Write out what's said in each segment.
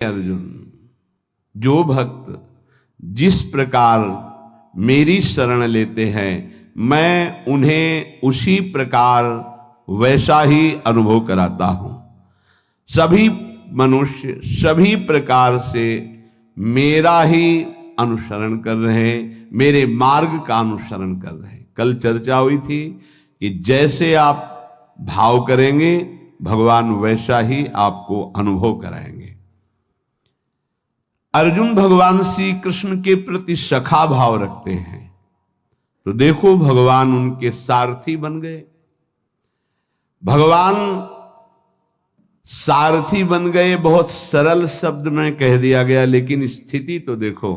अर्जुन, जो भक्त जिस प्रकार मेरी शरण लेते हैं मैं उन्हें उसी प्रकार वैसा ही अनुभव कराता हूं। सभी मनुष्य सभी प्रकार से मेरा ही अनुसरण कर रहे हैं, मेरे मार्ग का अनुसरण कर रहे हैं। कल चर्चा हुई थी कि जैसे आप भाव करेंगे भगवान वैसा ही आपको अनुभव कराएंगे। अर्जुन भगवान श्री कृष्ण के प्रति सखा भाव रखते हैं, तो देखो भगवान उनके सारथी बन गए। भगवान सारथी बन गए, बहुत सरल शब्द में कह दिया गया, लेकिन स्थिति तो देखो।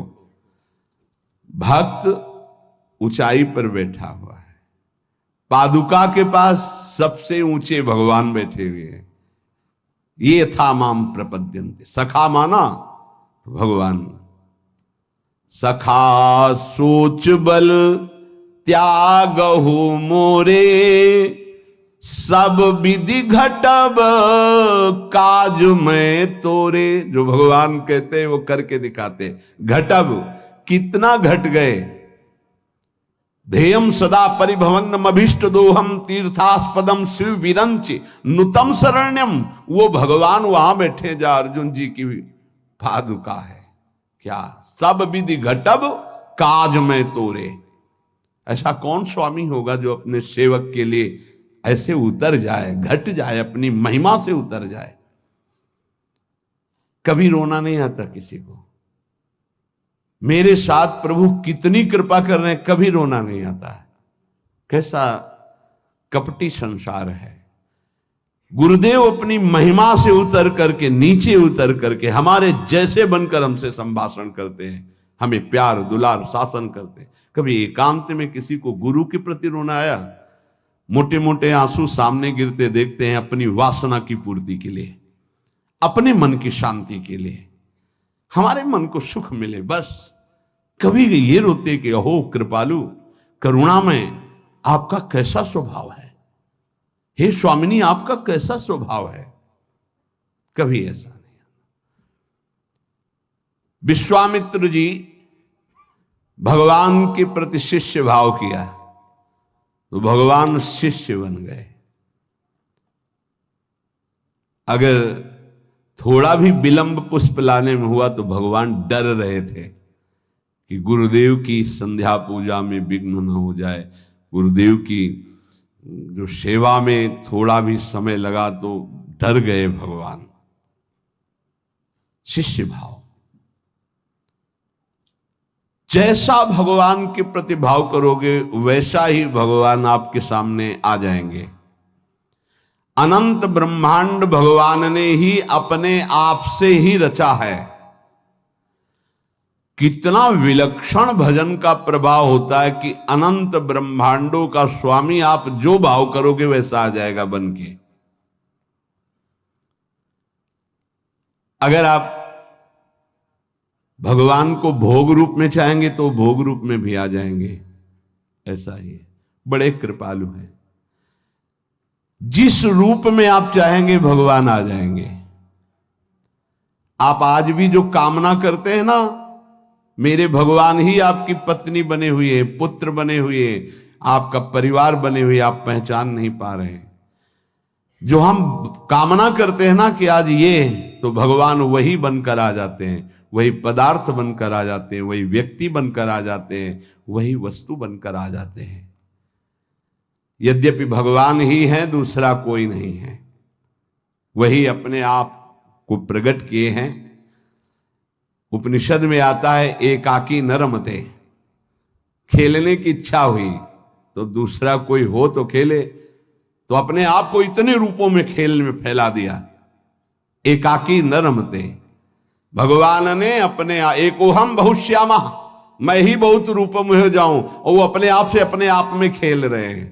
भक्त ऊंचाई पर बैठा हुआ है, पादुका के पास सबसे ऊंचे भगवान बैठे हुए हैं। ये था माम प्रपद्यन्ते, सखा माना भगवान। सखा सोच बल त्यागहु मोरे, सब विधि घटब काज में तोरे। जो भगवान कहते हैं वो करके दिखाते। घटब, कितना घट गए। ध्येयम सदा परिभवनम अभीष्ट दोहम तीर्थास्पदम शिव विरंच नुतम शरण्यम। वो भगवान वहां बैठे जा अर्जुन जी की पादुका है। क्या सब विधि घटब काज में तोरे। ऐसा कौन स्वामी होगा जो अपने सेवक के लिए ऐसे उतर जाए, घट जाए, अपनी महिमा से उतर जाए। कभी रोना नहीं आता किसी को। मेरे साथ प्रभु कितनी कृपा कर रहे हैं, कभी रोना नहीं आता है। कैसा कपटी संसार है। गुरुदेव अपनी महिमा से उतर करके, नीचे उतर करके हमारे जैसे बनकर हमसे संभाषण करते हैं, हमें प्यार दुलार शासन करते हैं। कभी एकांत में किसी को गुरु के प्रति रोना आया? मोटे मोटे आंसू सामने गिरते देखते हैं अपनी वासना की पूर्ति के लिए, अपने मन की शांति के लिए, हमारे मन को सुख मिले, बस। कभी ये रोते कि अहो कृपालु करुणा में आपका कैसा स्वभाव है, हे स्वामिनी आपका कैसा स्वभाव है। कभी ऐसा नहीं। विश्वामित्र जी भगवान के प्रति शिष्य भाव किया तो भगवान शिष्य बन गए। अगर थोड़ा भी विलंब पुष्प लाने में हुआ तो भगवान डर रहे थे कि गुरुदेव की संध्या पूजा में विघ्न न हो जाए, गुरुदेव की जो सेवा में थोड़ा भी समय लगा तो डर गए भगवान। शिष्य भाव, जैसा भगवान के प्रति भाव करोगे वैसा ही भगवान आपके सामने आ जाएंगे। अनंत ब्रह्मांड भगवान ने ही अपने आप से ही रचा है। कितना विलक्षण भजन का प्रभाव होता है कि अनंत ब्रह्मांडों का स्वामी आप जो भाव करोगे वैसा आ जाएगा बन के। अगर आप भगवान को भोग रूप में चाहेंगे तो भोग रूप में भी आ जाएंगे। ऐसा ही है, बड़े कृपालु हैं। जिस रूप में आप चाहेंगे भगवान आ जाएंगे। आप आज भी जो कामना करते हैं ना, मेरे भगवान ही आपकी पत्नी बने हुए, पुत्र बने हुए, आपका परिवार बने हुए, आप पहचान नहीं पा रहे हैं। जो हम कामना करते हैं ना कि आज ये, तो भगवान वही बनकर आ जाते हैं, वही पदार्थ बनकर आ जाते हैं, वही व्यक्ति बनकर आ जाते हैं, वही वस्तु बनकर आ जाते हैं। यद्यपि भगवान ही है, दूसरा कोई नहीं है। वही अपने आप को प्रकट किए हैं। उपनिषद में आता है एकाकी न रमते। खेलने की इच्छा हुई तो दूसरा कोई हो तो खेले, तो अपने आप को इतने रूपों में खेल में फैला दिया। एकाकी न रमते। भगवान ने अपने एकोहम बहुश्यामा, मैं ही बहुत रूपों में हो जाऊं, और वो अपने आप से अपने आप में खेल रहे हैं।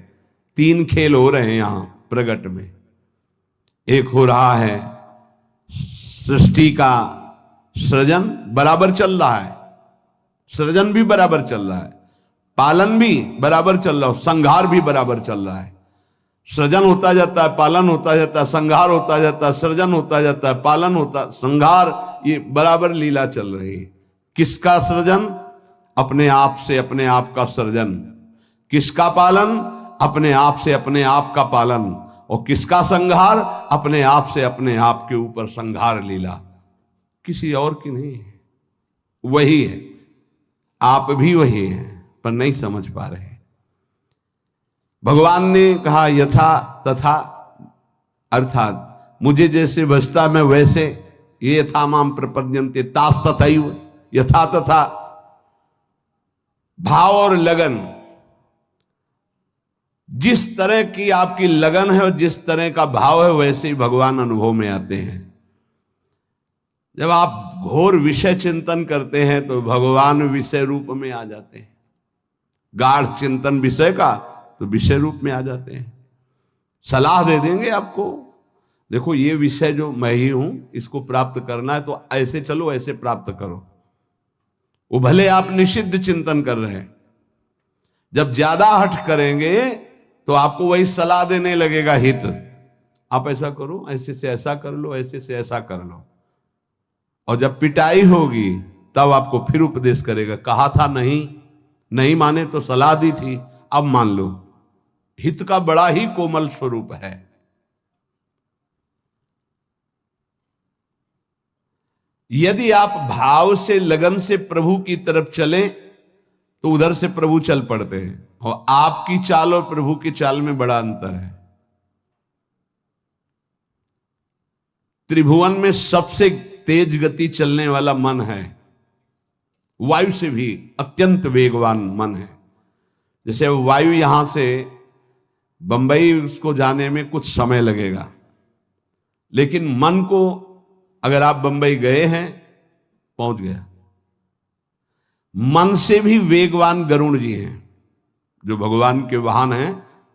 3 खेल हो रहे हैं यहां प्रगट में। एक हो रहा है सृष्टि का सृजन बराबर चल रहा है, सृजन भी बराबर चल रहा है, पालन भी बराबर चल रहा है, संहार भी बराबर चल रहा है। सृजन होता जाता है, पालन होता जाता है, संहार होता जाता है, सृजन होता जाता है, पालन होता, संहार, ये बराबर लीला चल रही है। किसका सृजन? अपने आप से अपने आप का सृजन। किसका पालन? अपने आप से अपने आप का पालन। और किसका संहार? अपने आप से अपने आप के ऊपर संहार लीला, किसी और की नहीं है, वही है। आप भी वही हैं, पर नहीं समझ पा रहे। भगवान ने कहा यथा तथा, अर्थात मुझे जैसे बसता मैं वैसे, ये यथा माम प्रपद्यन्ते तास तथैव, यथा तथा। भाव और लगन, जिस तरह की आपकी लगन है और जिस तरह का भाव है वैसे ही भगवान अनुभव में आते हैं। जब आप घोर विषय चिंतन करते हैं तो भगवान विषय रूप में आ जाते हैं। गाढ़ चिंतन विषय का तो विषय रूप में आ जाते हैं। सलाह दे देंगे आपको, देखो ये विषय जो मैं ही हूं, इसको प्राप्त करना है तो ऐसे चलो, ऐसे प्राप्त करो। वो भले आप निषिद्ध चिंतन कर रहे हैं, जब ज्यादा हठ करेंगे तो आपको वही सलाह देने लगेगा हित। आप ऐसा करो, ऐसे से ऐसा कर लो, ऐसे से ऐसा कर लो। और जब पिटाई होगी तब आपको फिर उपदेश करेगा, कहा था नहीं, नहीं माने तो सलाह दी थी, अब मान लो। हित का बड़ा ही कोमल स्वरूप है। यदि आप भाव से लगन से प्रभु की तरफ चलें तो उधर से प्रभु चल पड़ते हैं। और आपकी चाल और प्रभु की चाल में बड़ा अंतर है। त्रिभुवन में सबसे तेज गति चलने वाला मन है, वायु से भी अत्यंत वेगवान मन है। जैसे वायु यहां से बंबई उसको जाने में कुछ समय लगेगा, लेकिन मन को अगर आप बंबई गए हैं, पहुंच गया। मन से भी वेगवान गरुण जी हैं, जो भगवान के वाहन हैं,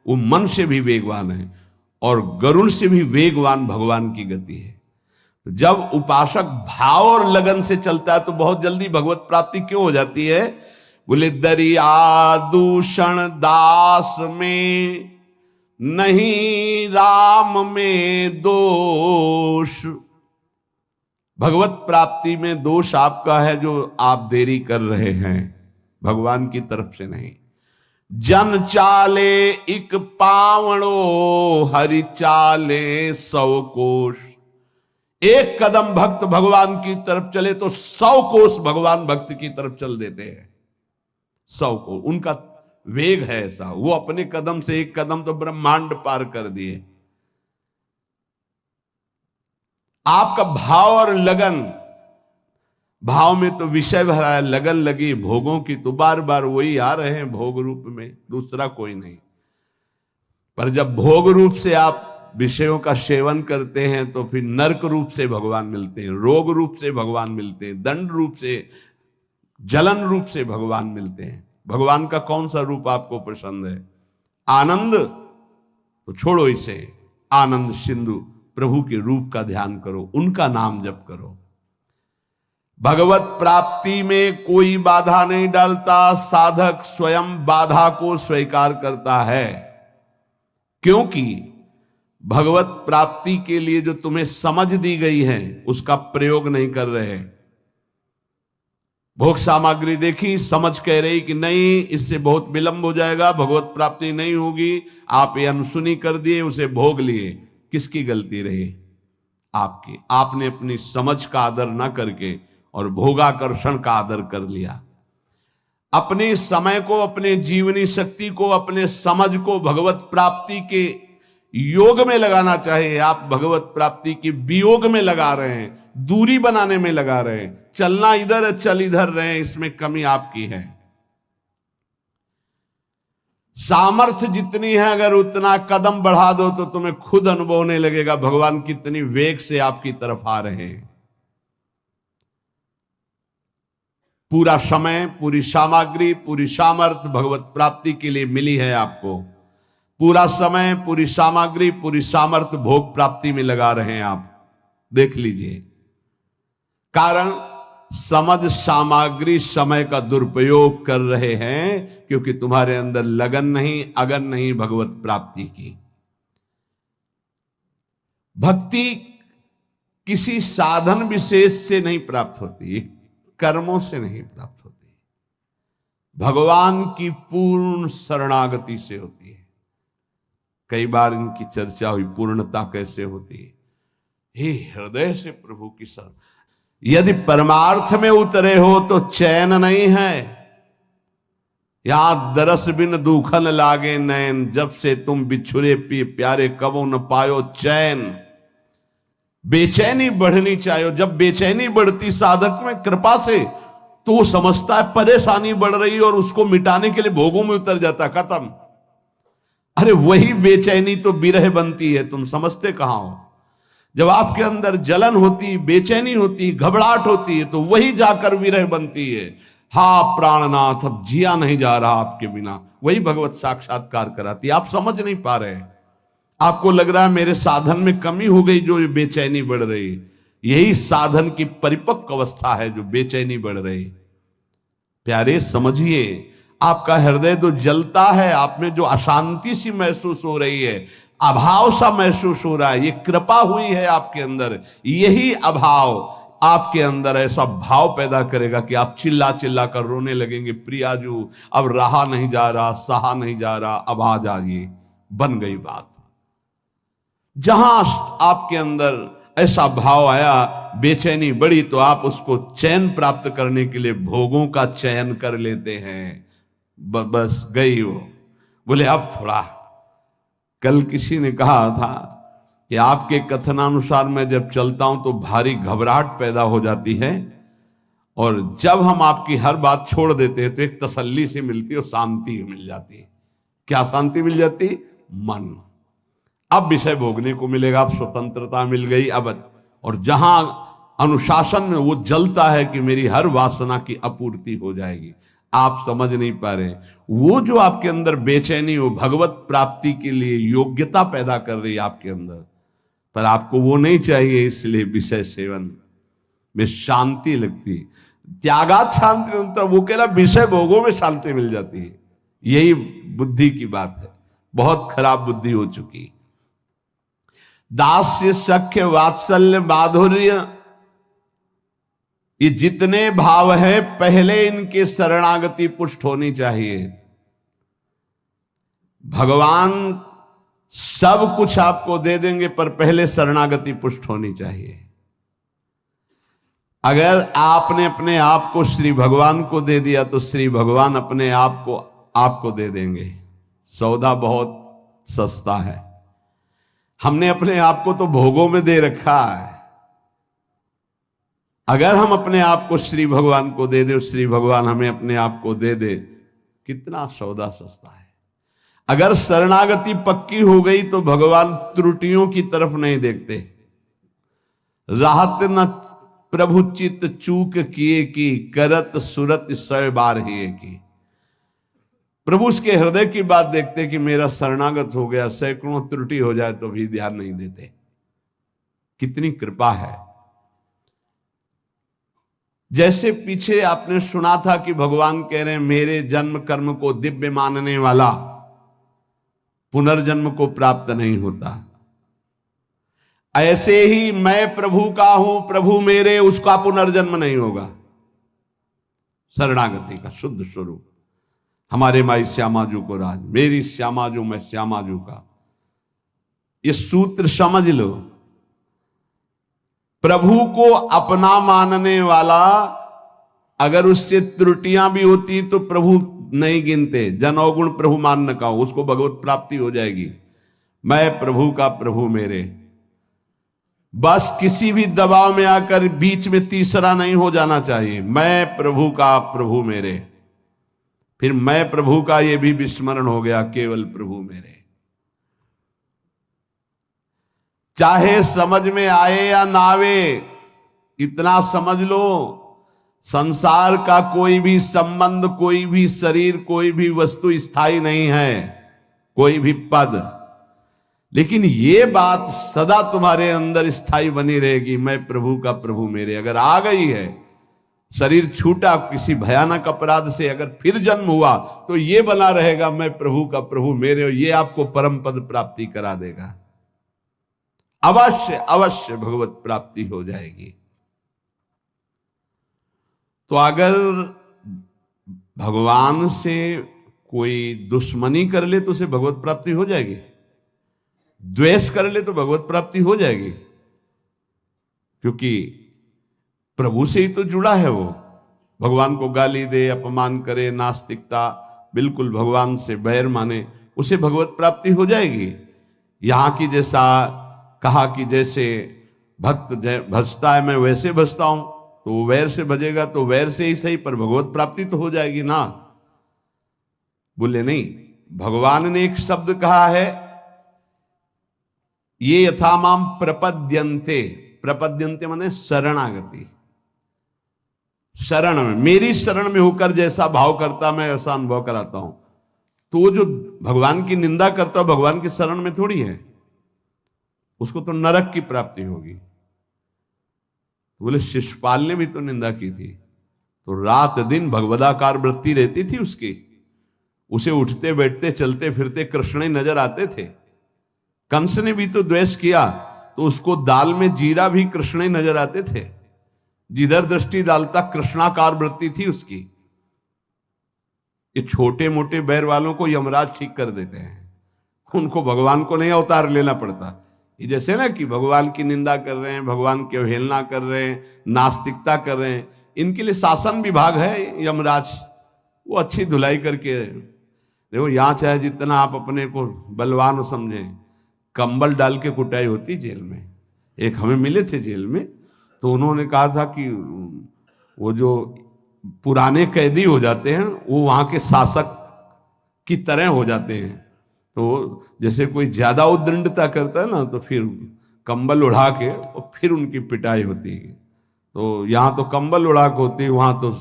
वो मन से भी वेगवान है और गरुण से भी वेगवान भगवान की गति है। जब उपासक भाव और लगन से चलता है तो बहुत जल्दी भगवत प्राप्ति क्यों हो जाती है? बोले दरिया दूषण दास में नहीं राम में दोष। भगवत प्राप्ति में दोष आपका है जो आप देरी कर रहे हैं, भगवान की तरफ से नहीं। जन चाले इक पावणो हरि चाले 100 कोश। एक कदम भक्त भगवान की तरफ चले तो 100 कोस भगवान भक्त की तरफ चल देते हैं। 100 कोस उनका वेग है ऐसा। वो अपने कदम से एक कदम तो ब्रह्मांड पार कर दिए। आपका भाव और लगन, भाव में तो विषय भरा है, लगन लगी भोगों की तो बार बार वही आ रहे हैं भोग रूप में, दूसरा कोई नहीं। पर जब भोग रूप से आप विषयों का सेवन करते हैं तो फिर नरक रूप से भगवान मिलते हैं, रोग रूप से भगवान मिलते हैं, दंड रूप से, जलन रूप से भगवान मिलते हैं। भगवान का कौन सा रूप आपको पसंद है? आनंद तो छोड़ो इसे, आनंद सिंधु प्रभु के रूप का ध्यान करो, उनका नाम जप करो। भगवत प्राप्ति में कोई बाधा नहीं डालता, साधक स्वयं बाधा को स्वीकार करता है। क्योंकि भगवत प्राप्ति के लिए जो तुम्हें समझ दी गई है उसका प्रयोग नहीं कर रहे। भोग सामग्री देखी, समझ कह रही कि नहीं इससे बहुत विलंब हो जाएगा, भगवत प्राप्ति नहीं होगी, आप ये अनसुनी कर दिए, उसे भोग लिए। किसकी गलती रही? आपकी। आपने अपनी समझ का आदर ना करके और भोगाकर्षण का आदर कर लिया। अपने समय को, अपने जीवनी शक्ति को, अपने समझ को भगवत प्राप्ति के योग में लगाना चाहिए। आप भगवत प्राप्ति के वियोग में लगा रहे हैं, दूरी बनाने में लगा रहे हैं। चलना इधर है, चल इधर रहे, इसमें कमी आपकी है। सामर्थ्य जितनी है अगर उतना कदम बढ़ा दो तो तुम्हें खुद अनुभव होने लगेगा भगवान कितनी वेग से आपकी तरफ आ रहे हैं। पूरा समय, पूरी सामग्री, पूरी सामर्थ्य भगवत प्राप्ति के लिए मिली है आपको। पूरा समय, पूरी सामग्री, पूरी सामर्थ्य भोग प्राप्ति में लगा रहे हैं आप। देख लीजिए, कारण समझ सामग्री समय का दुरुपयोग कर रहे हैं क्योंकि तुम्हारे अंदर लगन नहीं, अगन नहीं भगवत प्राप्ति की। भक्ति किसी साधन विशेष से नहीं प्राप्त होती, ये कर्मों से नहीं प्राप्त होती, भगवान की पूर्ण शरणागति से होती है। कई बार इनकी चर्चा हुई, पूर्णता कैसे होती है। हे हृदय से प्रभु की शरण, यदि परमार्थ में उतरे हो तो चैन नहीं है। यहां दरस बिन दुखन लागे नैन, जब से तुम बिछुरे पी प्यारे कबो न पायो चैन। बेचैनी बढ़नी चाहिए। जब बेचैनी बढ़ती साधक में कृपा से, तो वो समझता है परेशानी बढ़ रही और उसको मिटाने के लिए भोगों में उतर जाता, खत्म। अरे वही बेचैनी तो विरह बनती है, तुम समझते कहां हो। जब आपके अंदर जलन होती, बेचैनी होती, घबराहट होती है, तो वही जाकर विरह बनती है। हा प्राणनाथ, अब जिया नहीं जा रहा आपके बिना, वही भगवत साक्षात्कार कराती है। आप समझ नहीं पा रहे, आपको लग रहा है मेरे साधन में कमी हो गई जो बेचैनी बढ़ रही। यही साधन की परिपक्व अवस्था है जो बेचैनी बढ़ रही। प्यारे समझिए, आपका हृदय तो जलता है, आप में जो अशांति सी महसूस हो रही है, अभाव सा महसूस हो रहा है, ये कृपा हुई है आपके अंदर। यही अभाव आपके अंदर ऐसा भाव पैदा करेगा कि आप चिल्ला चिल्ला कर रोने लगेंगे, प्रियाजू अब रहा नहीं जा रहा, सहा नहीं जा रहा, अब आ जाइए। बन गई बात। जहां आपके अंदर ऐसा भाव आया, बेचैनी बढ़ी, तो आप उसको चैन प्राप्त करने के लिए भोगों का चयन कर लेते हैं। बस गई वो। बोले अब थोड़ा, कल किसी ने कहा था कि आपके कथनानुसार मैं जब चलता हूं तो भारी घबराहट पैदा हो जाती है, और जब हम आपकी हर बात छोड़ देते हैं तो एक तसल्ली से मिलती है और शांति मिल जाती है। क्या शांति मिल जाती? मन। अब विषय भोगने को मिलेगा, अब स्वतंत्रता मिल गई। अब और जहां अनुशासन में वो जलता है कि मेरी हर वासना की आपूर्ति हो जाएगी, आप समझ नहीं पा रहे। वो जो आपके अंदर बेचैनी, वो भगवत प्राप्ति के लिए योग्यता पैदा कर रही है आपके अंदर, पर आपको वो नहीं चाहिए, इसलिए विषय सेवन में शांति लगती। त्यागात शांति, तो वो कह रहा विषय भोगों में शांति मिल जाती है। यही बुद्धि की बात है, बहुत खराब बुद्धि हो चुकी। दास्य, सख्य, वात्सल्य, माधुर्य, ये जितने भाव है पहले इनके शरणागति पुष्ट होनी चाहिए। भगवान सब कुछ आपको दे देंगे, पर पहले शरणागति पुष्ट होनी चाहिए। अगर आपने अपने आप को श्री भगवान को दे दिया तो श्री भगवान अपने आप को आपको दे देंगे। सौदा बहुत सस्ता है। हमने अपने आप को तो भोगों में दे रखा है। अगर हम अपने आप को श्री भगवान को दे दे, श्री भगवान हमें अपने आप को दे दे, कितना सौदा सस्ता है। अगर शरणागति पक्की हो गई तो भगवान त्रुटियों की तरफ नहीं देखते। राहत न प्रभु चित चूक किए की, करत सुरत सौ बार ही की। प्रभु उसके हृदय की बात देखते कि मेरा शरणागत हो गया, सैकड़ों त्रुटि हो जाए तो भी ध्यान नहीं देते। कितनी कृपा है। जैसे पीछे आपने सुना था कि भगवान कह रहे हैं मेरे जन्म कर्म को दिव्य मानने वाला पुनर्जन्म को प्राप्त नहीं होता, ऐसे ही मैं प्रभु का हूं, प्रभु मेरे, उसका पुनर्जन्म नहीं होगा। शरणागति का शुद्ध स्वरूप। हमारे माई श्यामाजू को राज, मेरी श्यामाजू मैं श्यामाजू का, ये सूत्र समझ लो। प्रभु को अपना मानने वाला, अगर उससे त्रुटियां भी होती तो प्रभु नहीं गिनते। जन अवगुण प्रभु मान न का, उसको भगवत प्राप्ति हो जाएगी। मैं प्रभु का, प्रभु मेरे। बस किसी भी दबाव में आकर बीच में तीसरा नहीं हो जाना चाहिए। मैं प्रभु का, प्रभु मेरे। फिर मैं प्रभु का, ये भी विस्मरण हो गया, केवल प्रभु मेरे। चाहे समझ में आए या ना आवे, इतना समझ लो, संसार का कोई भी संबंध, कोई भी शरीर, कोई भी वस्तु स्थायी नहीं है, कोई भी पद। लेकिन ये बात सदा तुम्हारे अंदर स्थायी बनी रहेगी, मैं प्रभु का, प्रभु मेरे। अगर आ गई है, शरीर छूटा किसी भयानक अपराध से, अगर फिर जन्म हुआ तो ये बना रहेगा, मैं प्रभु का, प्रभु मेरे। ये आपको परम पद प्राप्ति करा देगा। अवश्य अवश्य भगवत प्राप्ति हो जाएगी। तो अगर भगवान से कोई दुश्मनी कर ले तो उसे भगवत प्राप्ति हो जाएगी, द्वेष कर ले तो भगवत प्राप्ति हो जाएगी, क्योंकि प्रभु से ही तो जुड़ा है वो। भगवान को गाली दे, अपमान करे, नास्तिकता, बिल्कुल भगवान से बैर माने, उसे भगवत प्राप्ति हो जाएगी। यहां की जैसा कहा कि जैसे भक्त भजता है मैं वैसे भजता हूं, तो वो वैर से भजेगा तो वैर से ही सही, पर भगवत प्राप्ति तो हो जाएगी ना। बोले नहीं, भगवान ने एक शब्द कहा है, ये यथा माम प्रपद्यन्ते, प्रपद्यन्ते माने शरणागति, शरण में, मेरी शरण में होकर जैसा भाव करता मैं ऐसा अनुभव कराता हूं। तो वो जो भगवान की निंदा करता हो भगवान की शरण में थोड़ी है, उसको तो नरक की प्राप्ति होगी। बोले शिशुपाल ने भी तो निंदा की थी, तो रात दिन भगवदाकार वृत्ति रहती थी उसकी, उसे उठते बैठते चलते फिरते कृष्ण ही नजर आते थे। कंस ने भी तो द्वेष किया, तो उसको दाल में जीरा भी कृष्ण ही नजर आते थे, जिधर दृष्टि डालता कृष्णाकार वृत्ति थी उसकी। ये छोटे मोटे बैर वालों को यमराज ठीक कर देते हैं, उनको भगवान को नहीं अवतार लेना पड़ता। ये जैसे ना कि भगवान की निंदा कर रहे हैं, भगवान की अवहेलना कर रहे हैं, नास्तिकता कर रहे हैं, इनके लिए शासन विभाग है यमराज, वो अच्छी धुलाई करके। देखो यहां चाहे जितना आप अपने को बलवान समझें, कंबल डाल के कुटाई होती जेल में। एक हमें मिले थे जेल में, तो उन्होंने कहा था कि वो जो पुराने कैदी हो जाते हैं वो वहां के शासक की तरह हो जाते हैं। तो जैसे कोई ज्यादा उद्दंडता करता है ना, तो फिर कंबल उड़ा के और फिर उनकी पिटाई होती है। तो यहाँ तो कंबल उड़ा के होती है, वहां तो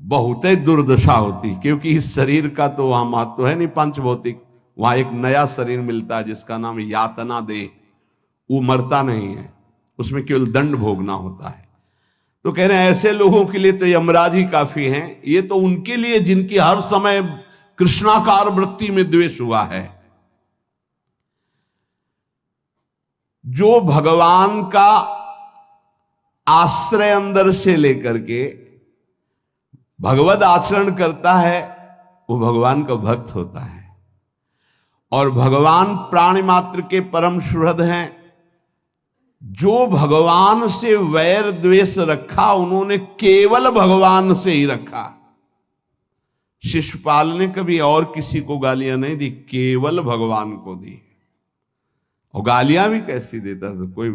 बहुत ही दुर्दशा होती, क्योंकि इस शरीर का तो वहां महत्व है नहीं पंच भौतिक। वहां एक नया शरीर मिलता है जिसका नाम यातना देह, वो मरता नहीं है, उसमें केवल दंड भोगना होता है। तो कह रहे हैं ऐसे लोगों के लिए तो यमराज ही काफी हैं। ये तो उनके लिए जिनकी हर समय कृष्णाकार वृत्ति में द्वेष हुआ है। जो भगवान का आश्रय अंदर से लेकर के भगवद आचरण करता है, वो भगवान का भक्त होता है। और भगवान प्राणी मात्र के परम सुहृद हैं। जो भगवान से वैर द्वेष रखा उन्होंने केवल भगवान से ही रखा। शिशुपाल ने कभी और किसी को गालियां नहीं दी, केवल भगवान को दी। और गालियां भी कैसी देता था, कोई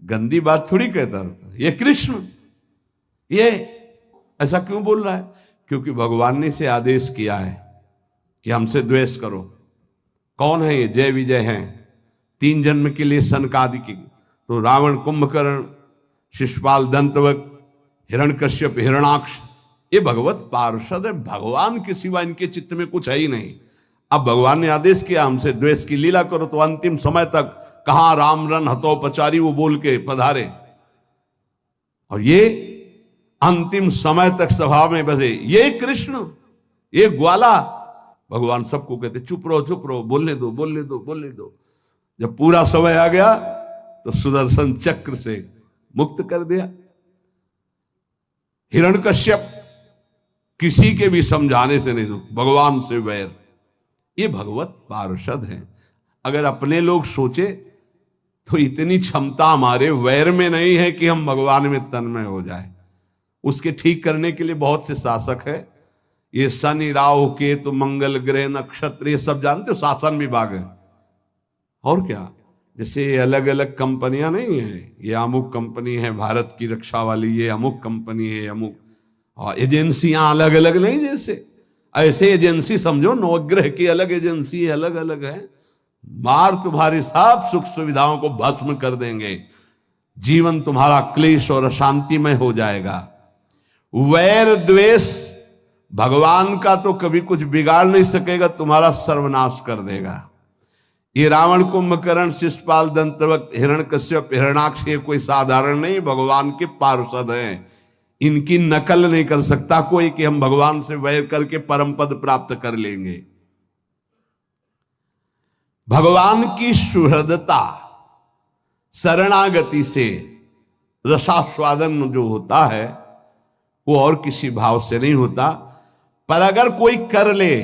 गंदी बात थोड़ी कहता था। ये कृष्ण ये ऐसा क्यों बोल रहा है? क्योंकि भगवान ने इसे आदेश किया है कि हमसे द्वेष करो। कौन है ये? जय विजय हैं, 3 जन्म के लिए सनकादि की। तो रावण, कुंभकर्ण, शिशुपाल, दंतवक्, हिरण्यकश्यप, हिरणाक्ष, ये भगवत पार्षद है। भगवान के सिवा इनके चित्त में कुछ है ही नहीं। अब भगवान ने आदेश किया हमसे द्वेष की लीला करो, तो अंतिम समय तक कहां राम रन हतोपचारी वो बोल के पधारे, और ये अंतिम समय तक सभा में बसे। ये कृष्ण, ये ग्वाला। भगवान सबको कहते चुप रहो, बोलने दो, बोलने दो, बोलने दो। जब पूरा समय आ गया तो सुदर्शन चक्र से मुक्त कर दिया। हिरण्यकश्यप किसी के भी समझाने से नहीं, भगवान से वैर। ये भगवत पार्षद हैं। अगर अपने लोग सोचे तो इतनी क्षमता हमारे वैर में नहीं है कि हम भगवान में तन्मय हो जाए। उसके ठीक करने के लिए बहुत से शासक है। ये शनि, राहु, केतु, मंगल ग्रह, नक्षत्र, ये सब जानते हो, शासन विभाग है। और क्या, जैसे अलग अलग कंपनियां नहीं है, ये अमुक कंपनी है भारत की रक्षा वाली, ये अमुक कंपनी है, अमुक एजेंसियां अलग अलग नहीं। जैसे ऐसे एजेंसी समझो, नवग्रह की अलग एजेंसी है, अलग अलग है। मार तुम्हारी सब सुख सुविधाओं को भस्म कर देंगे, जीवन तुम्हारा क्लेश और अशांतिमय हो जाएगा। वैर द्वेष भगवान का तो कभी कुछ बिगाड़ नहीं सकेगा, तुम्हारा सर्वनाश कर देगा। ये रावण, कुंभकर्ण, शिशुपाल, दंतवक्, हिरण्यकश्यप, हिरणाक्ष, ये कोई साधारण नहीं, भगवान के पार्षद हैं। इनकी नकल नहीं कर सकता कोई कि हम भगवान से वैर करके परम पद प्राप्त कर लेंगे। भगवान की सुहृदता, शरणागति से रसास्वादन जो होता है वो और किसी भाव से नहीं होता। पर अगर कोई कर ले,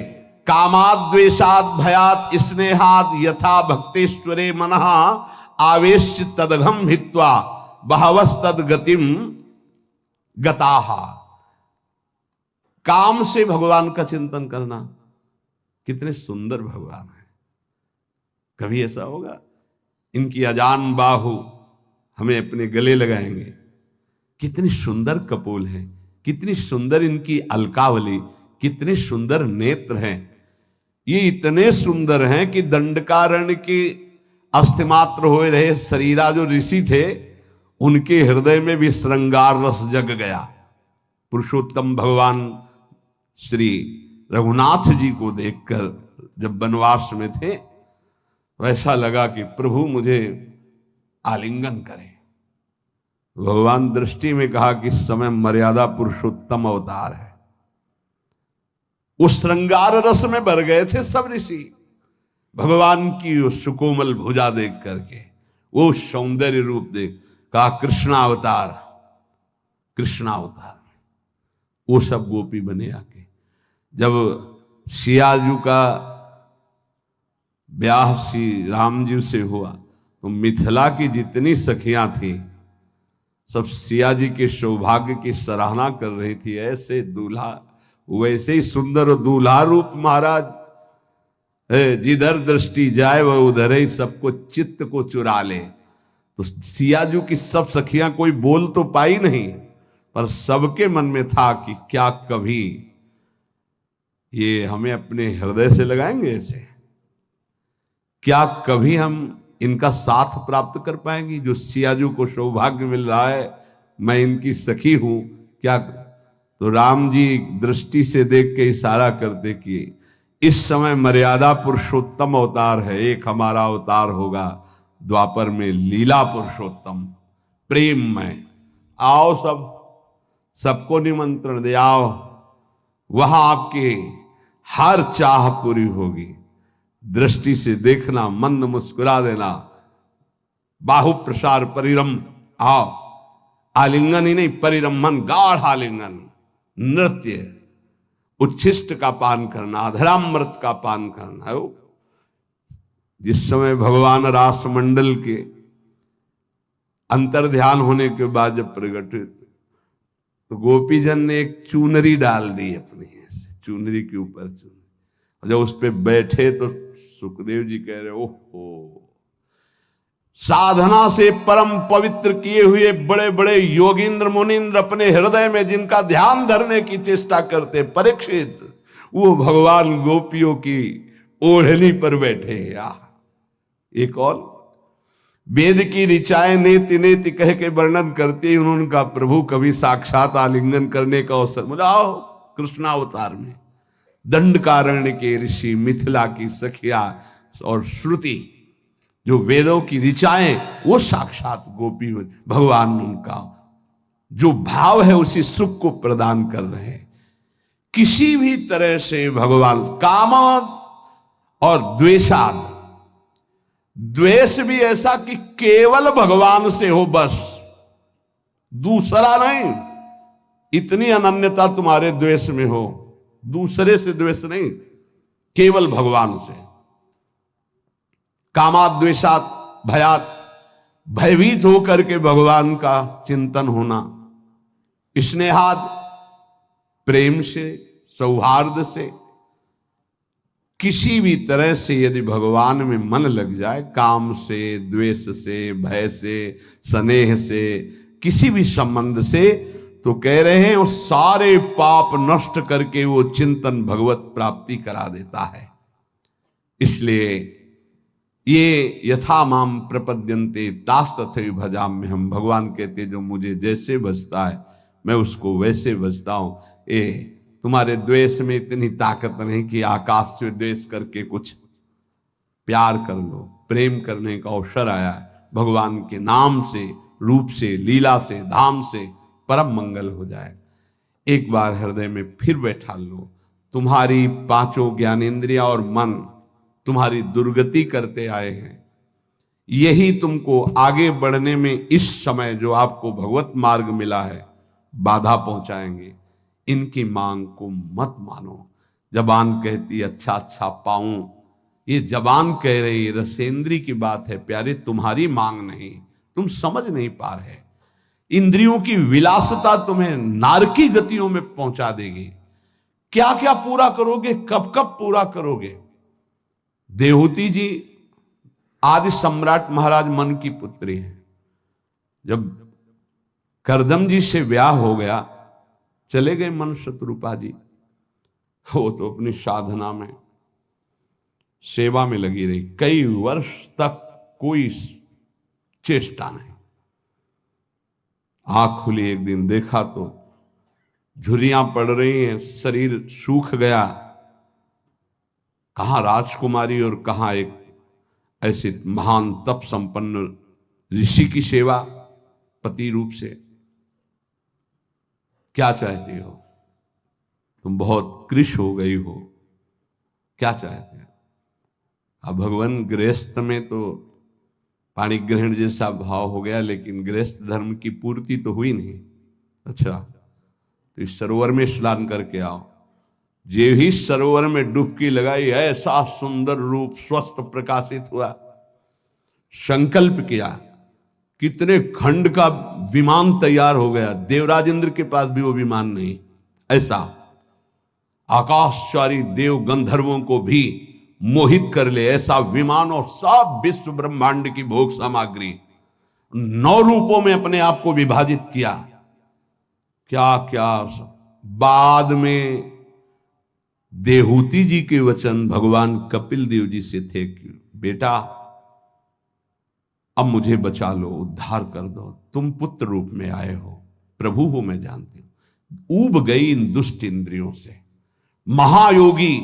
कामाद द्वेषाद भयात स्नेहाद यथा भक्तेश्वरे मनः आवेश तदघम हित्वा बहवस तद गतिम गताहा। काम से भगवान का चिंतन करना, कितने सुंदर भगवान है। कभी ऐसा होगा इनकी अजान बाहु हमें अपने गले लगाएंगे, कितनी सुंदर कपोल है, कितनी सुंदर इनकी अलकावली, कितने सुंदर नेत्र हैं। ये इतने सुंदर हैं कि दंडकारण्य के अस्थिमात्र हो रहे शरीरा जो ऋषि थे उनके हृदय में भी श्रृंगार रस जग गया। पुरुषोत्तम भगवान श्री रघुनाथ जी को देखकर जब वनवास में थे वैसा लगा कि प्रभु मुझे आलिंगन करें। भगवान दृष्टि में कहा कि इस समय मर्यादा पुरुषोत्तम अवतार है। उस श्रृंगार रस में भर गए थे सब ऋषि भगवान की उस सुकोमल भुजा देख करके, वो सौंदर्य रूप देख कहा कृष्णावतार, कृष्णावतार। वो सब गोपी बने आके। जब सियाजू का ब्याह श्री राम जी से हुआ तो मिथिला की जितनी सखियां थी सब सिया जी के सौभाग्य की सराहना कर रही थी। ऐसे दूल्हा, वैसे ही सुंदर दूल्हा रूप महाराज, जिधर दृष्टि जाए वह उधर ही सबको चित्त को चुरा ले। तो सियाजू की सब सखियां कोई बोल तो पाई नहीं, पर सबके मन में था कि क्या कभी ये हमें अपने हृदय से लगाएंगे ऐसे, क्या कभी हम इनका साथ प्राप्त कर पाएंगे। जो सियाजू को सौभाग्य मिल रहा है मैं इनकी सखी हूं, क्या। तो राम जी दृष्टि से देख के इशारा करते कि इस समय मर्यादा पुरुषोत्तम अवतार है, एक हमारा अवतार होगा द्वापर में लीला पुरुषोत्तम प्रेम में। आओ सबको निमंत्रण दे, आओ वहां आपके हर चाह पूरी होगी। दृष्टि से देखना, मंद मुस्कुरा देना, बाहु प्रसार परिरम, आओ आलिंगन ही नहीं परिरमन, गाढ़ आलिंगन, नृत्य, उच्छिष्ट का पान करना, अधरामृत का पान करना है। जिस समय भगवान रासमंडल के अंतर ध्यान होने के बाद जब प्रकट हुए तो गोपीजन ने एक चुनरी डाल दी अपनी, चुनरी के ऊपर चुनरी। जब उस पे बैठे तो सुखदेव जी कह रहे ओहो, साधना से परम पवित्र किए हुए बड़े बड़े योगींद्र मुनींद्र अपने हृदय में जिनका ध्यान धरने की चेष्टा करते परीक्षित, वो भगवान गोपियों की ओढ़नी पर बैठे। एक और वेद की ऋचाएं नेति नेति कह के वर्णन करते ही उनका प्रभु कभी साक्षात आलिंगन करने का अवसर मिला। कृष्णावतार में दंडकारण्य के ऋषि, मिथिला की सखिया और श्रुति, जो वेदों की ऋचाएं, वो साक्षात गोपी भगवान उनका जो भाव है उसी सुख को प्रदान कर रहे हैं। किसी भी तरह से भगवान काम और द्वेषाद, द्वेष भी ऐसा कि केवल भगवान से हो, बस दूसरा नहीं। इतनी अनन्यता तुम्हारे द्वेष में हो, दूसरे से द्वेष नहीं, केवल भगवान से। कामात द्वेषात भयात, भयभीत होकर के भगवान का चिंतन होना। स्नेहाद, प्रेम से, सौहार्द से, किसी भी तरह से यदि भगवान में मन लग जाए, काम से, द्वेष से, भय से, स्नेह से, किसी भी संबंध से, तो कह रहे हैं वो सारे पाप नष्ट करके वो चिंतन भगवत प्राप्ति करा देता है। इसलिए ये यथा माम प्रपद्यन्ते तास तथैव भजाम्य हम, भगवान कहते जो मुझे जैसे भजता है मैं उसको वैसे भजता हूं। तुम्हारे द्वेष में इतनी ताकत नहीं कि आकाश से द्वेष करके कुछ प्यार कर लो। प्रेम करने का अवसर आया भगवान के नाम से, रूप से, लीला से, धाम से, परम मंगल हो जाए। एक बार हृदय में फिर बैठा लो। तुम्हारी पांचों ज्ञानेंद्रियां और मन तुम्हारी दुर्गति करते आए हैं। यही तुमको आगे बढ़ने में इस समय जो आपको भगवत मार्ग मिला है बाधा पहुंचाएंगे। इनकी मांग को मत मानो। जबान कहती अच्छा अच्छा पाऊं, ये जबान कह रही रसेंद्री की बात है प्यारे, तुम्हारी मांग नहीं, तुम समझ नहीं पा रहे। इंद्रियों की विलासता तुम्हें नारकी गतियों में पहुंचा देगी। क्या क्या पूरा करोगे, कब कब पूरा करोगे। देहूती जी आदि सम्राट महाराज मन की पुत्री है। जब करदम जी से ब्याह हो गया, चले गए मन शत्रुपा जी। वो तो अपनी साधना में सेवा में लगी रही, कई वर्ष तक कोई चेष्टा नहीं। आंख खुली, एक दिन देखा तो झुर्रियां पड़ रही हैं, शरीर सूख गया। कहां राजकुमारी और कहां एक ऐसे महान तप संपन्न ऋषि की सेवा पति रूप से। क्या चाहती हो तुम, बहुत कृश हो गई हो, क्या चाहते हो। अब भगवान गृहस्थ में तो पाणी ग्रहण जैसा भाव हो गया, लेकिन गृहस्थ धर्म की पूर्ति तो हुई नहीं। अच्छा, तो इस सरोवर में स्नान करके आओ। जे ही सरोवर में डुबकी लगाई, ऐसा सुंदर रूप स्वस्थ प्रकाशित हुआ। संकल्प किया, कितने खंड का विमान तैयार हो गया। देवराज इंद्र के पास भी वो विमान नहीं। ऐसा आकाशचारी देव गंधर्वों को भी मोहित कर ले ऐसा विमान, और सब विश्व ब्रह्मांड की भोग सामग्री 9 रूपों में अपने आप को विभाजित किया। क्या क्या बाद में देहूती जी के वचन भगवान कपिल देव जी से थे कि बेटा अब मुझे बचा लो, उद्धार कर दो, तुम पुत्र रूप में आए हो, प्रभु हो मैं जानती हूं। ऊब गई इन दुष्ट इंद्रियों से। महायोगी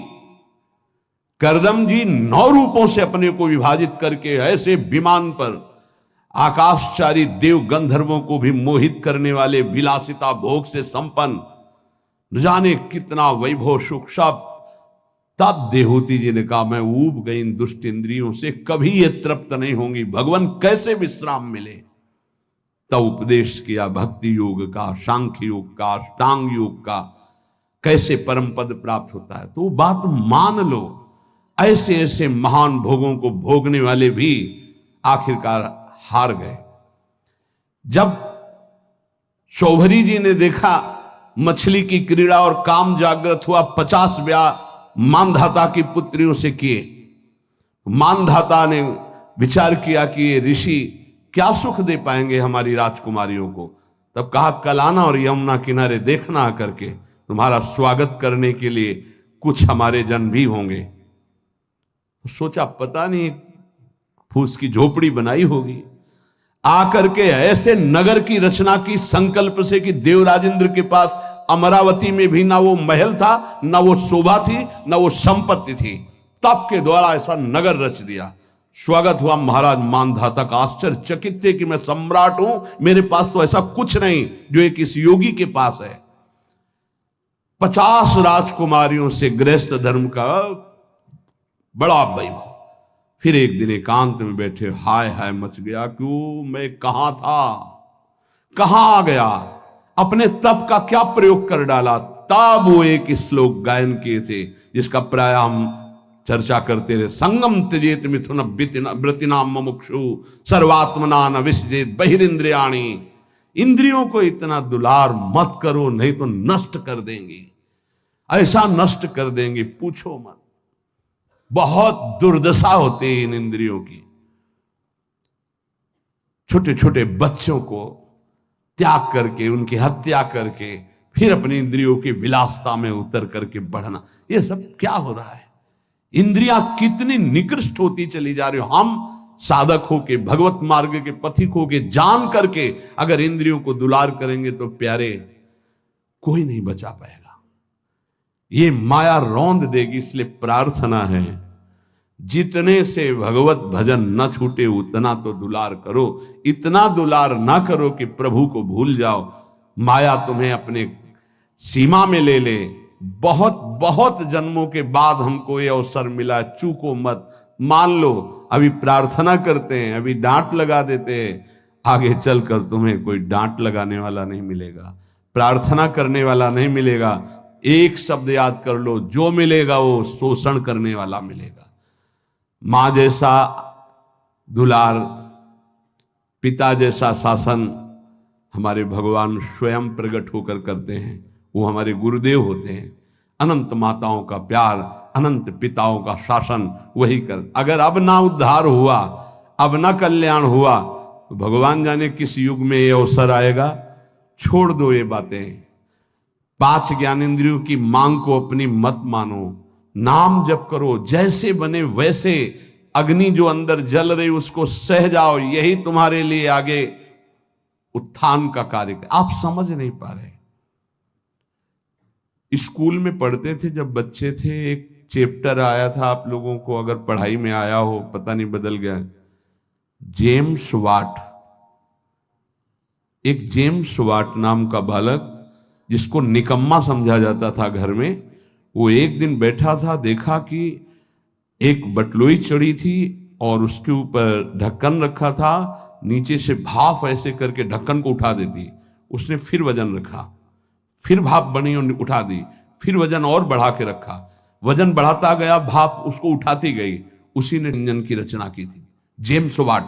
करदम जी 9 रूपों से अपने को विभाजित करके ऐसे विमान पर आकाशचारी देव गंधर्वों को भी मोहित करने वाले विलासिता भोग से संपन्न, न जाने कितना वैभव सुख सब। तब देहूती जी ने कहा मैं ऊब गई इन दुष्ट इंद्रियों से, कभी ये तृप्त नहीं होंगी, भगवान कैसे विश्राम मिले। तब उपदेश किया भक्ति योग का, सांख्य योग का, अष्टांग योग का, कैसे परम पद प्राप्त होता है। तो बात मान लो, ऐसे ऐसे महान भोगों को भोगने वाले भी आखिरकार हार गए। जब शौभरी जी ने देखा मछली की क्रीड़ा और काम जागृत हुआ, 50 ब्याह मानधाता की पुत्रियों से किए। मानधाता ने विचार किया कि ये ऋषि क्या सुख दे पाएंगे हमारी राजकुमारियों को। तब कहा कलाना और यमुना किनारे देखना आकर के, तुम्हारा स्वागत करने के लिए कुछ हमारे जन भी होंगे। सोचा पता नहीं फूस की झोपड़ी बनाई होगी। आकर के ऐसे नगर की रचना की संकल्प से कि देवराजेंद्र के पास अमरावती में भी ना वो महल था, ना वो शोभा थी, ना वो संपत्ति थी। तप के द्वारा ऐसा नगर रच दिया। स्वागत हुआ महाराज मानधाता का। आश्चर्यचकित थे कि मैं सम्राट हूं, मेरे पास तो ऐसा कुछ नहीं जो एक इस योगी के पास है। 50 राजकुमारियों से गृहस्थ धर्म का बड़ा वैभव। फिर एक दिन एकांत में बैठे, हाय हाय मच गया, क्यों मैं कहां था, कहां आ गया, अपने तप का क्या प्रयोग कर डाला। तब वो एक श्लोक गायन किए थे जिसका प्राय हम चर्चा करते रहे। संगम त्यजेत मिथुन व्रतिनाम मुमुक्षु सर्वात्मना न विसजेत बहिरिंद्रियाणि। इंद्रियों को इतना दुलार मत करो, नहीं तो नष्ट कर देंगी, ऐसा नष्ट कर देंगे पूछो मत। बहुत दुर्दशा होती है इन इंद्रियों की। छोटे छोटे बच्चों को त्याग करके, उनकी हत्या करके, फिर अपनी इंद्रियों की विलासता में उतर करके बढ़ना, ये सब क्या हो रहा है। इंद्रियां कितनी निकृष्ट होती चली जा रही हो। हम साधक होके, भगवत मार्ग के पथिक होके, जान करके अगर इंद्रियों को दुलार करेंगे तो प्यारे कोई नहीं बचा पाएगा। ये माया रौंद देगी। इसलिए प्रार्थना है जितने से भगवत भजन न छूटे उतना तो दुलार करो। इतना दुलार ना करो कि प्रभु को भूल जाओ, माया तुम्हें अपने सीमा में ले ले। बहुत बहुत जन्मों के बाद हमको ये अवसर मिला, चूको मत। मान लो अभी प्रार्थना करते हैं, अभी डांट लगा देते हैं, आगे चलकर तुम्हें कोई डांट लगाने वाला नहीं मिलेगा, प्रार्थना करने वाला नहीं मिलेगा। एक शब्द याद कर लो, जो मिलेगा वो शोषण करने वाला मिलेगा। मां जैसा दुलार, पिता जैसा शासन हमारे भगवान स्वयं प्रकट होकर करते हैं। वो हमारे गुरुदेव होते हैं। अनंत माताओं का प्यार, अनंत पिताओं का शासन वही कर। अगर अब ना उद्धार हुआ, अब ना कल्याण हुआ, तो भगवान जाने किस युग में ये अवसर आएगा। छोड़ दो ये बातें। 5 ज्ञानेंद्रियों की मांग को अपनी मत मानो। नाम जप करो, जैसे बने वैसे अग्नि जो अंदर जल रही उसको सह जाओ। यही तुम्हारे लिए आगे उत्थान का कार्य। आप समझ नहीं पा रहे। स्कूल में पढ़ते थे जब बच्चे थे, एक चैप्टर आया था, आप लोगों को अगर पढ़ाई में आया हो, पता नहीं बदल गया, जेम्स वाट। एक जेम्स वाट नाम का बालक, जिसको निकम्मा समझा जाता था घर में, वो एक दिन बैठा था, देखा कि एक बटलोई चढ़ी थी और उसके ऊपर ढक्कन रखा था, नीचे से भाप ऐसे करके ढक्कन को उठा देती। उसने फिर वजन रखा, फिर भाप बनी और उठा दी, फिर वजन और बढ़ा के रखा, वजन बढ़ाता गया, भाप उसको उठाती गई। उसी ने इंजन की रचना की थी, जेम्स वाट।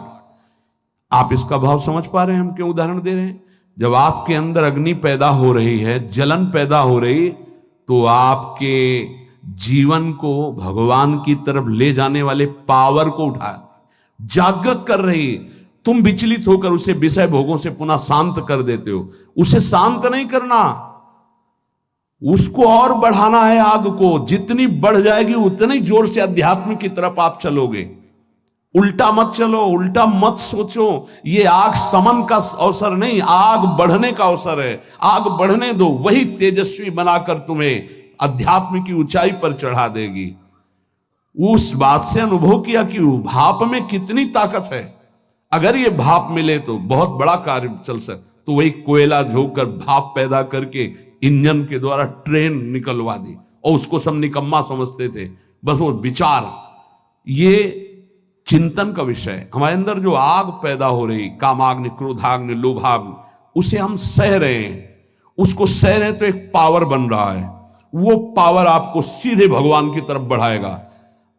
आप इसका भाव समझ पा रहे हैं हम क्यों उदाहरण दे रहे हैं? जब आपके अंदर अग्नि पैदा हो रही है, जलन पैदा हो रही, तो आपके जीवन को भगवान की तरफ ले जाने वाले पावर को उठा जागृत कर रही। तुम विचलित होकर उसे विषय भोगों से पुनः शांत कर देते हो। उसे शांत नहीं करना, उसको और बढ़ाना है। आग को जितनी बढ़ जाएगी उतनी जोर से अध्यात्म की तरफ आप चलोगे। उल्टा मत चलो, उल्टा मत सोचो। ये आग समन का अवसर नहीं, आग बढ़ने का अवसर है। आग बढ़ने दो, वही तेजस्वी बनाकर तुम्हें अध्यात्म की ऊंचाई पर चढ़ा देगी। उस बात से अनुभव किया कि भाप में कितनी ताकत है। अगर ये भाप मिले तो बहुत बड़ा कार्य चल सकता। तो वही कोयला झोंककर भाप पैदा करके इंजन के द्वारा ट्रेन निकलवा दी, और उसको सब निकम्मा समझते थे। बस वो विचार, ये चिंतन का विषय। हमारे अंदर जो आग पैदा हो रही, कामाग्नि, क्रोधाग्नि, लोभाग्नि, उसे हम सह रहे हैं। उसको सह रहे हैं तो एक पावर बन रहा है। वो पावर आपको सीधे भगवान की तरफ बढ़ाएगा।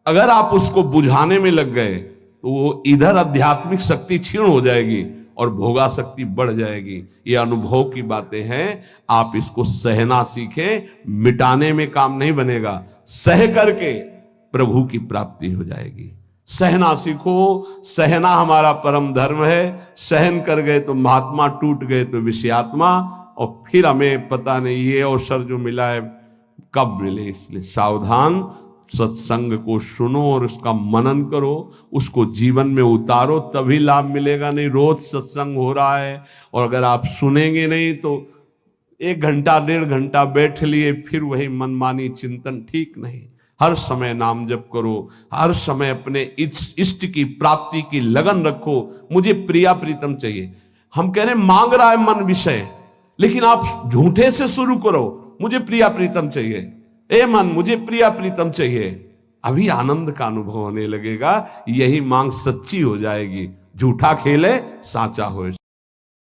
अगर आप उसको बुझाने में लग गए तो वो इधर आध्यात्मिक शक्ति क्षीण हो जाएगी और भोगा शक्ति बढ़ जाएगी। ये अनुभव की बातें हैं। आप इसको सहना सीखें, मिटाने में काम नहीं बनेगा। सह करके प्रभु की प्राप्ति हो जाएगी। सहना सीखो, सहना हमारा परम धर्म है। सहन कर गए तो महात्मा, टूट गए तो विषयात्मा। और फिर हमें पता नहीं ये अवसर जो मिला है कब मिले। इसलिए सावधान, सत्संग को सुनो और उसका मनन करो, उसको जीवन में उतारो, तभी लाभ मिलेगा। नहीं रोज सत्संग हो रहा है और अगर आप सुनेंगे नहीं तो 1 घंटा 1.5 घंटा बैठ लिए, फिर वही मनमानी चिंतन ठीक नहीं। हर समय नाम जप करो, हर समय अपने इष्ट की प्राप्ति की लगन रखो। मुझे प्रिया प्रीतम चाहिए। हम कह रहे मांग रहा है मन विषय, लेकिन आप झूठे से शुरू करो, मुझे प्रिया प्रीतम चाहिए। ए मन, मुझे प्रिया प्रीतम चाहिए। अभी आनंद का अनुभव होने लगेगा। यही मांग सच्ची हो जाएगी। झूठा खेले साचा हो।